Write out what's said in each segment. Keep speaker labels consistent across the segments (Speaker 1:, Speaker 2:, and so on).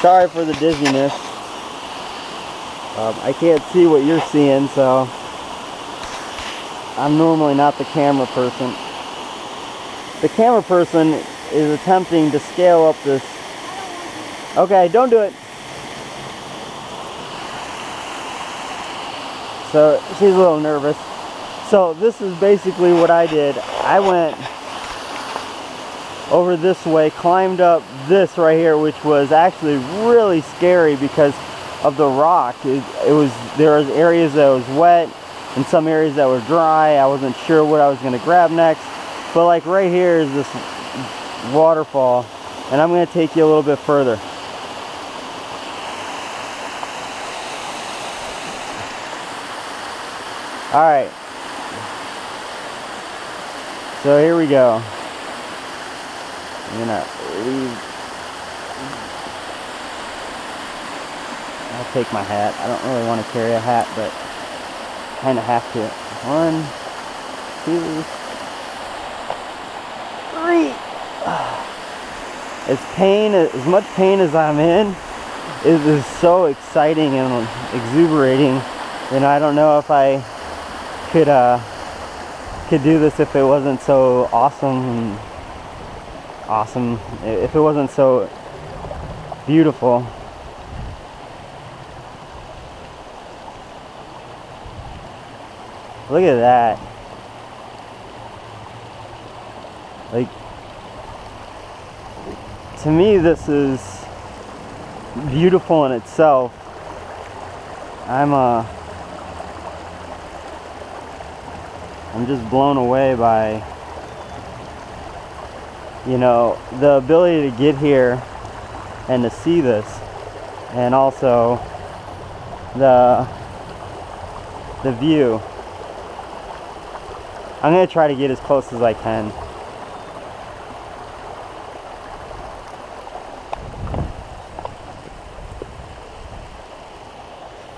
Speaker 1: Sorry for the dizziness. I can't see what you're seeing, so I'm normally not the camera person. The camera person is attempting to scale up this. Okay, don't do it. So she's a little nervous. So this is basically what I did. I went over this way, climbed up this right here, which was actually really scary because of the rock. There was areas that was wet and some areas that were dry. I wasn't sure what I was going to grab next. But like right here is this waterfall, and I'm going to take you a little bit further. Alright, so here we go. I'm gonna leave. I'll take my hat. I don't really want to carry a hat, but kind of have to. 1, 2, 3. As much pain as I'm in, it is so exciting and exuberating. You know, I don't know if I could do this if it wasn't so awesome, if it wasn't so beautiful. Look at that. Like, to me this is beautiful in itself. I'm just blown away by, you know, the ability to get here and to see this, and also the view. I'm going to try to get as close as I can.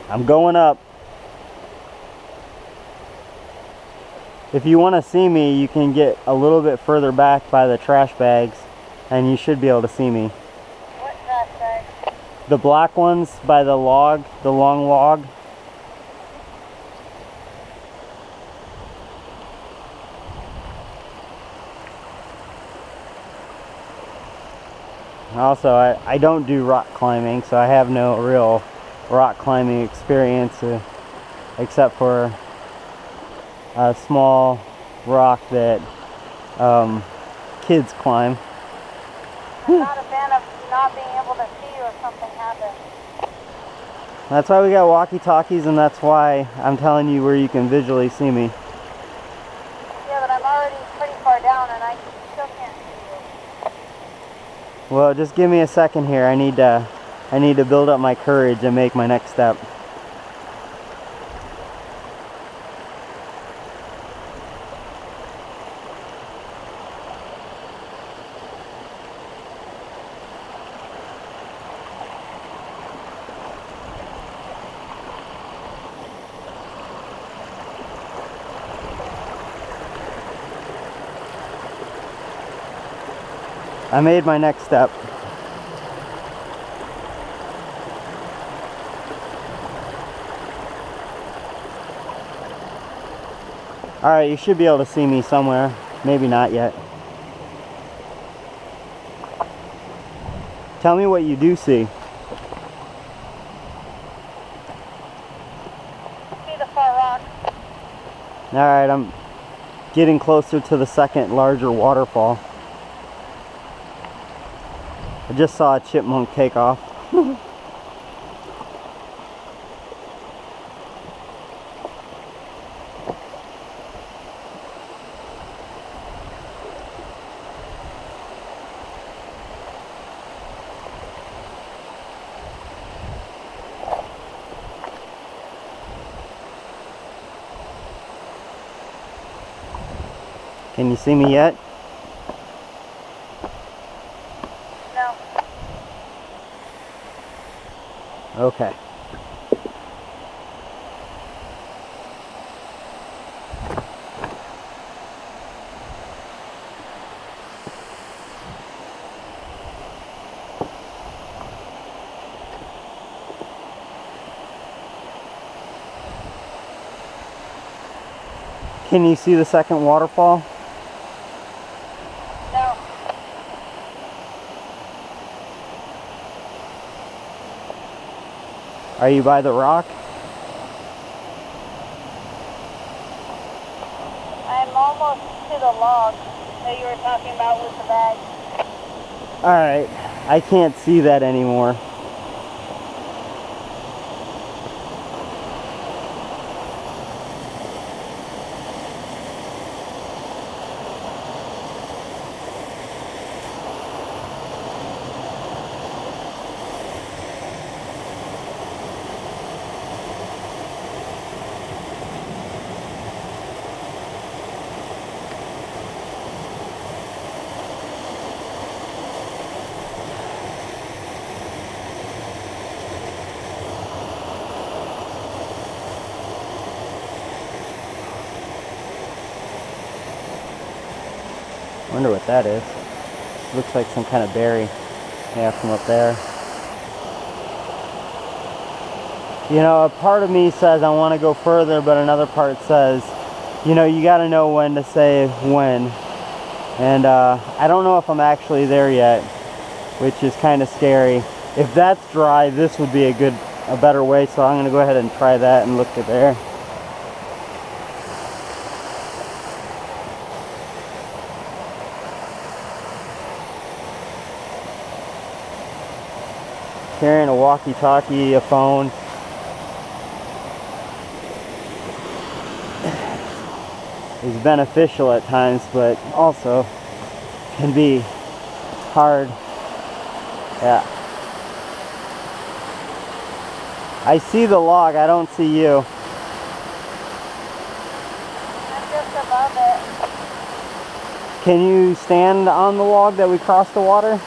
Speaker 1: I'm going up. If you want to see me, you can get a little bit further back by the trash bags, and you should be able to see me.
Speaker 2: What trash bags?
Speaker 1: The black ones by the log, the long log. Also, I don't do rock climbing, so I have no real rock climbing experience except for a small rock that kids climb.
Speaker 2: I'm not a fan of not being able to see you if something happens.
Speaker 1: That's why we got walkie-talkies, and that's why I'm telling you where you can visually see me.
Speaker 2: Yeah, but I'm already pretty far down and I still can't see you.
Speaker 1: Well, just give me a second here. I need to build up my courage and make my next step. I made my next step. Alright, you should be able to see me somewhere. Maybe not yet. Tell me what you do see.
Speaker 2: See the far rock.
Speaker 1: Alright, I'm getting closer to the second larger waterfall. I just saw a chipmunk take off. Can you see me yet?
Speaker 2: No.
Speaker 1: Okay. Can you see the second waterfall?
Speaker 2: No.
Speaker 1: Are you by the rock?
Speaker 2: I'm almost to the log that you were talking about with the bag.
Speaker 1: Alright, I can't see that anymore. Wonder what that is. Looks like some kind of berry. Yeah, from up there. You know, a part of me says I want to go further, but another part says, you know, you got to know when to say when. And I don't know if I'm actually there yet, which is kind of scary. If that's dry, this would be a better way, so I'm going to go ahead and try that and look at there. Carrying a walkie-talkie, a phone. Is beneficial at times, but also can be hard. Yeah. I see the log, I don't see you.
Speaker 2: I'm just above it.
Speaker 1: Can you stand on the log that we crossed the water?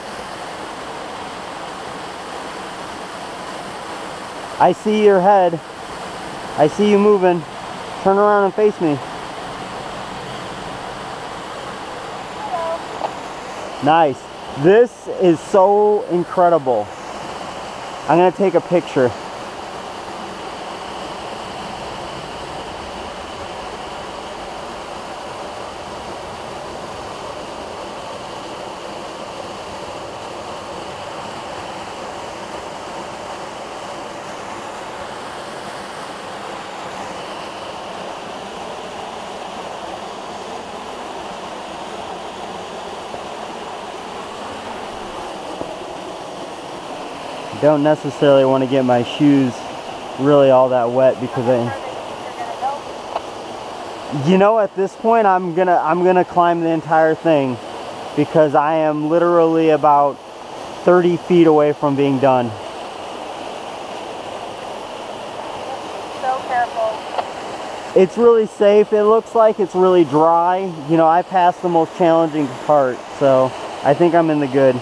Speaker 1: I see your head. I see you moving. Turn around and face me.
Speaker 2: Hello.
Speaker 1: Nice. This is so incredible. I'm going to take a picture. Don't necessarily want to get my shoes really all that wet because you know, at this point I'm gonna climb the entire thing because I am literally about 30 feet away from being done.
Speaker 2: So careful.
Speaker 1: It's really safe. It looks like it's really dry. You know, I passed the most challenging part, so I think I'm in the good.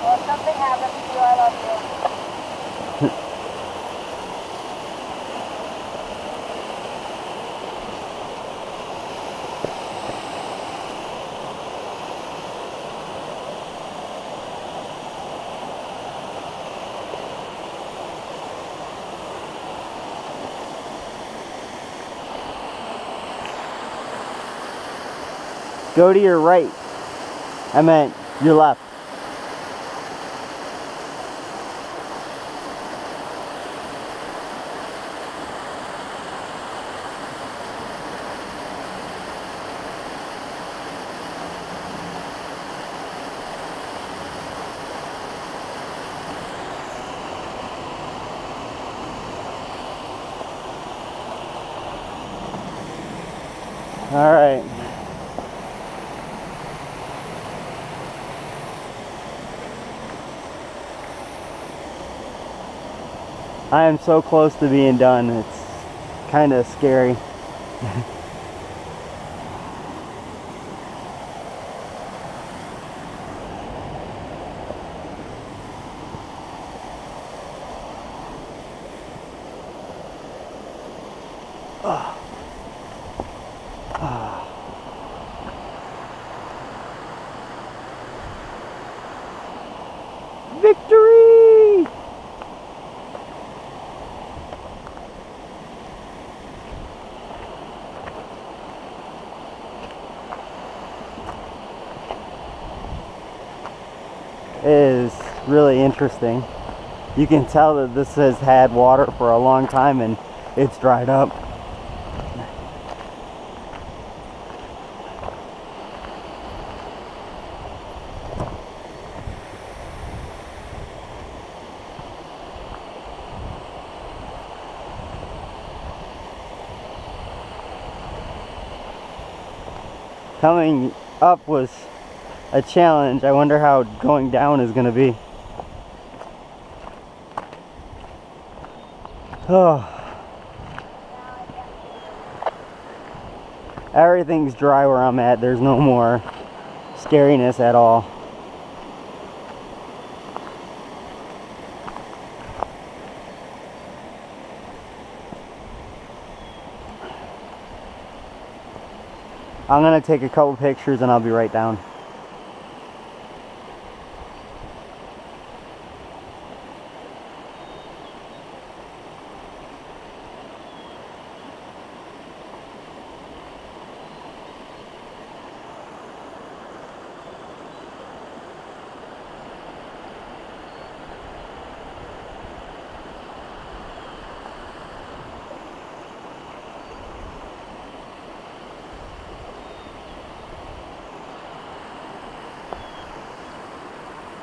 Speaker 2: Well, if something happens to you, I love you.
Speaker 1: Go to your right. I meant your left. All right. I am so close to being done. It's kind of scary. Victory! is really interesting. You can tell that this has had water for a long time and it's dried up. Coming up was a challenge. I wonder how going down is going to be. Oh. Everything's dry where I'm at. There's no more scariness at all. I'm gonna take a couple pictures and I'll be right down.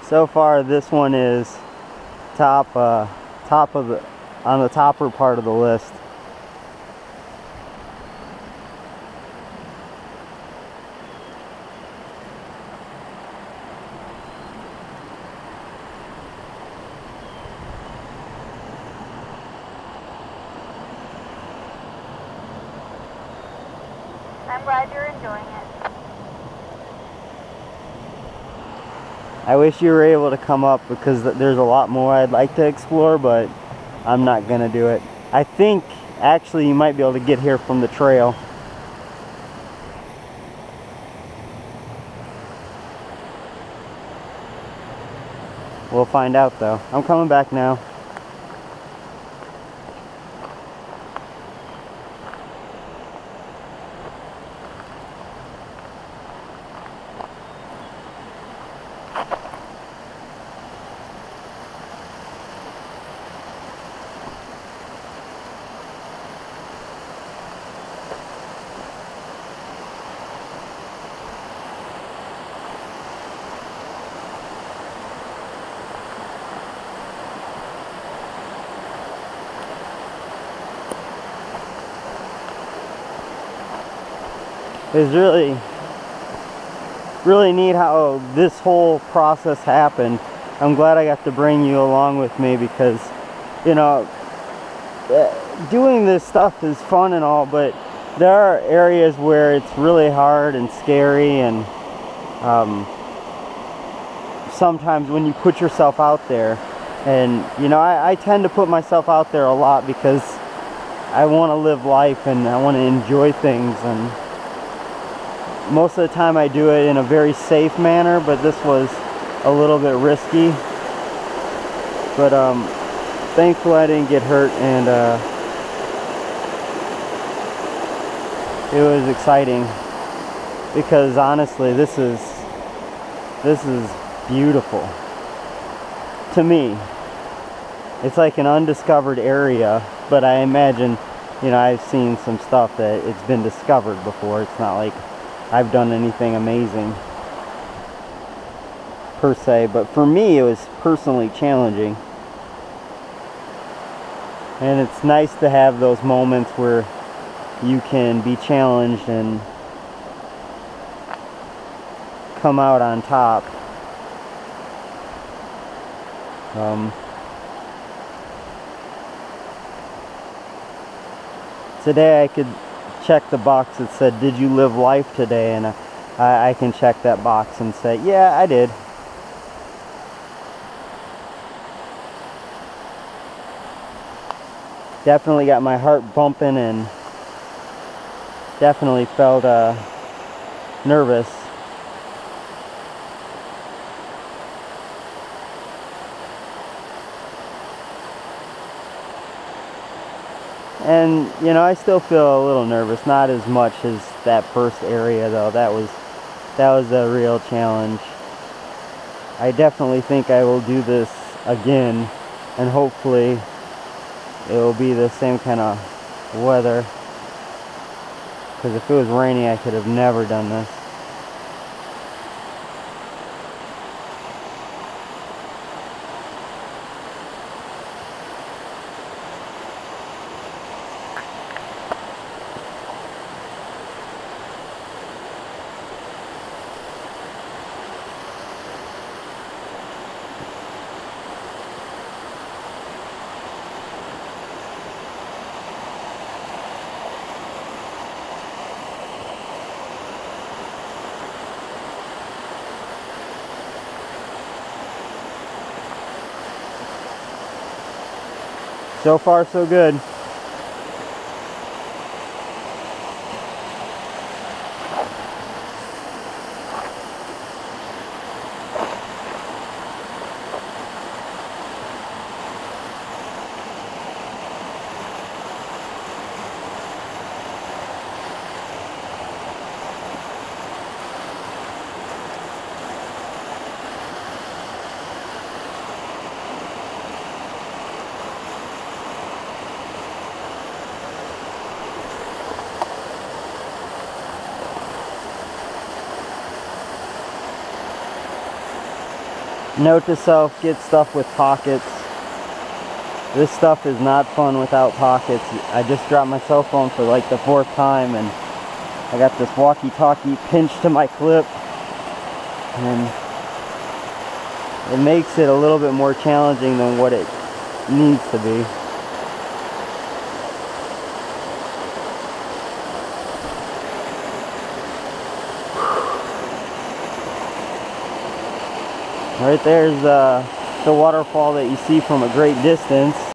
Speaker 1: So far, this one is on the topper part of the list.
Speaker 2: I'm glad you're enjoying it.
Speaker 1: I wish you were able to come up because there's a lot more I'd like to explore, but I'm not gonna do it. I think actually you might be able to get here from the trail. We'll find out though. I'm coming back now. It's really neat how this whole process happened. I'm glad I got to bring you along with me because, you know, doing this stuff is fun and all, but there are areas where it's really hard and scary, and sometimes when you put yourself out there, and you know, I tend to put myself out there a lot because I want to live life and I want to enjoy things, and most of the time I do it in a very safe manner, but this was a little bit risky. But thankfully I didn't get hurt, and it was exciting because honestly this is beautiful to me. It's like an undiscovered area, but I imagine, you know, I've seen some stuff that it's been discovered before. It's not like I've done anything amazing per se, but for me it was personally challenging, and it's nice to have those moments where you can be challenged and come out on top. Today I could check the box that said, "Did you live life today?" And I can check that box and say, yeah, I did. Definitely got my heart bumping and definitely felt nervous. And you know, I still feel a little nervous, not as much as that first area though. That was a real challenge. I definitely think I will do this again, and hopefully it will be the same kind of weather, because if it was raining I could have never done this. So far, so good. Note to self, get stuff with pockets. This stuff is not fun without pockets. I just dropped my cell phone for like the 4th time, and I got this walkie-talkie pinched to my clip, and it makes it a little bit more challenging than what it needs to be. Right there's the waterfall that you see from a great distance.